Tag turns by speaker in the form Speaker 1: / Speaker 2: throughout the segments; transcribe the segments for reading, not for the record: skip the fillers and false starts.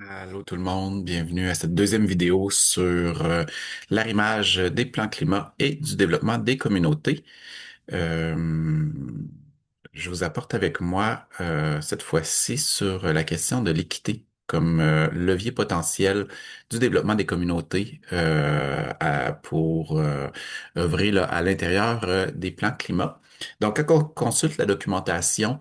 Speaker 1: Allô tout le monde, bienvenue à cette deuxième vidéo sur l'arrimage des plans climat et du développement des communautés. Euh, je vous apporte avec moi cette fois-ci sur la question de l'équité comme levier potentiel du développement des communautés pour œuvrer là, à l'intérieur des plans climat. Donc, quand on consulte la documentation,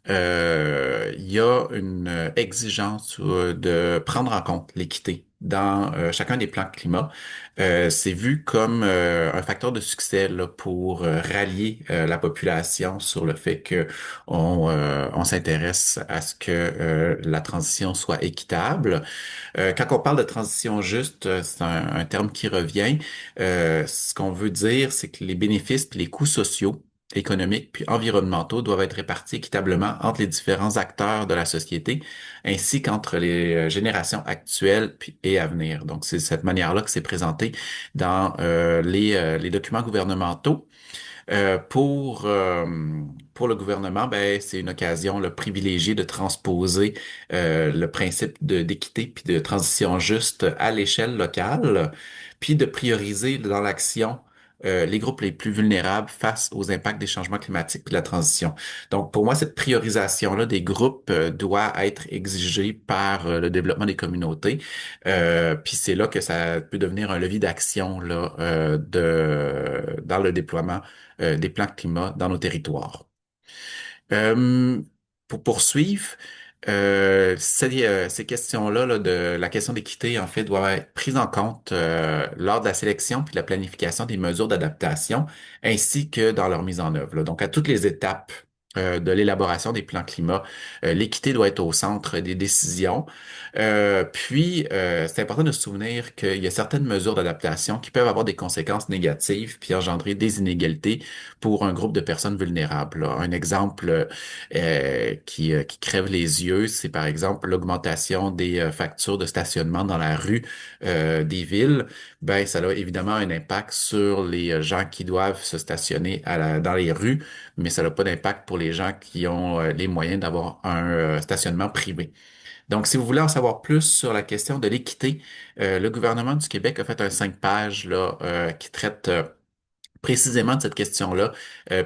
Speaker 1: il y a une exigence de prendre en compte l'équité dans chacun des plans climat. C'est vu comme un facteur de succès là, pour rallier la population sur le fait que on s'intéresse à ce que la transition soit équitable. Quand on parle de transition juste, c'est un terme qui revient. Ce qu'on veut dire, c'est que les bénéfices et les coûts sociaux, économiques puis environnementaux doivent être répartis équitablement entre les différents acteurs de la société, ainsi qu'entre les générations actuelles et à venir. Donc, c'est de cette manière-là que c'est présenté dans les documents gouvernementaux. Pour le gouvernement, ben, c'est une occasion le privilégiée de transposer le principe d'équité puis de transition juste à l'échelle locale, puis de prioriser dans l'action les groupes les plus vulnérables face aux impacts des changements climatiques et de la transition. Donc, pour moi, cette priorisation-là des groupes doit être exigée par le développement des communautés. Puis c'est là que ça peut devenir un levier d'action là, dans le déploiement des plans climat dans nos territoires. Euh, pour poursuivre, ces questions-là là, de la question d'équité, en fait, doivent être prises en compte lors de la sélection puis de la planification des mesures d'adaptation, ainsi que dans leur mise en œuvre, là. Donc, à toutes les étapes de l'élaboration des plans climat, l'équité doit être au centre des décisions. C'est important de se souvenir qu'il y a certaines mesures d'adaptation qui peuvent avoir des conséquences négatives puis engendrer des inégalités pour un groupe de personnes vulnérables, là. Un exemple qui crève les yeux, c'est par exemple l'augmentation des factures de stationnement dans la rue des villes. Ben, ça a évidemment un impact sur les gens qui doivent se stationner dans les rues, mais ça n'a pas d'impact pour les gens qui ont les moyens d'avoir un stationnement privé. Donc, si vous voulez en savoir plus sur la question de l'équité, le gouvernement du Québec a fait un 5 pages là, qui traite précisément de cette question-là,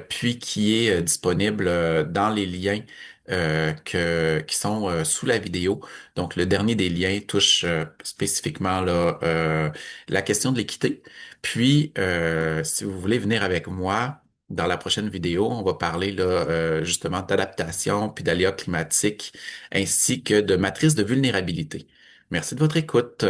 Speaker 1: puis qui est disponible dans les liens qui sont sous la vidéo. Donc, le dernier des liens touche spécifiquement là, la question de l'équité. Puis, si vous voulez venir avec moi dans la prochaine vidéo, on va parler là, justement d'adaptation, puis d'aléas climatiques, ainsi que de matrice de vulnérabilité. Merci de votre écoute.